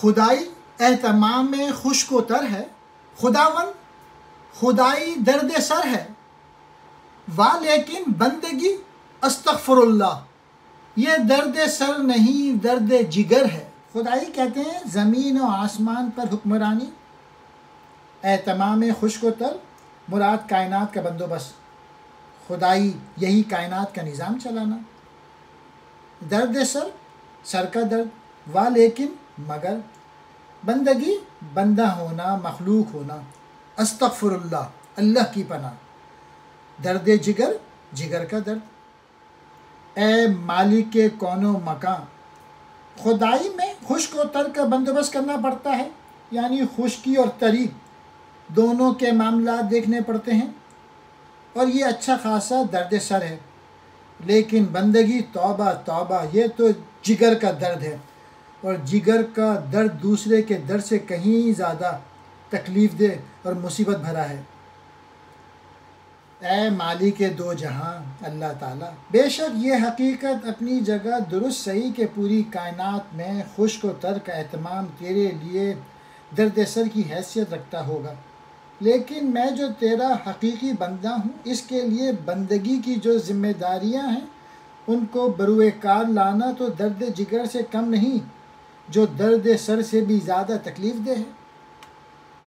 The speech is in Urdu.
خدائی اہتمام خشک و تر ہے، خداوند خدائی درد سر ہے، لیکن بندگی استغفر اللہ، یہ درد سر نہیں درد جگر ہے۔ خدائی کہتے ہیں زمین و آسمان پر حکمرانی، اہتمام خشک و تر مراد کائنات کا بندوبست، خدائی یہی کائنات کا نظام چلانا، درد سر سر کا درد، لیکن مگر بندگی بندہ ہونا، مخلوق ہونا، استغفر اللہ اللہ کی پناہ، درد جگر جگر کا درد۔ اے مالک کون و مکان، خدائی میں خشک و تر کا بندوبست کرنا پڑتا ہے، یعنی خشکی اور تری دونوں کے معاملات دیکھنے پڑتے ہیں، اور یہ اچھا خاصا درد سر ہے۔ لیکن بندگی توبہ توبہ، یہ تو جگر کا درد ہے، اور جگر کا درد دوسرے کے درد سے کہیں زیادہ تکلیف دہ اور مصیبت بھرا ہے۔ اے مالک دو جہاں اللہ تعالیٰ، بے شک یہ حقیقت اپنی جگہ درست صحیح کہ پوری کائنات میں خشک و تر کا اہتمام تیرے لیے درد سر کی حیثیت رکھتا ہوگا، لیکن میں جو تیرا حقیقی بندہ ہوں، اس کے لیے بندگی کی جو ذمہ داریاں ہیں ان کو بروئے کار لانا تو درد جگر سے کم نہیں، جو درد سر سے بھی زیادہ تکلیف دہ ہے۔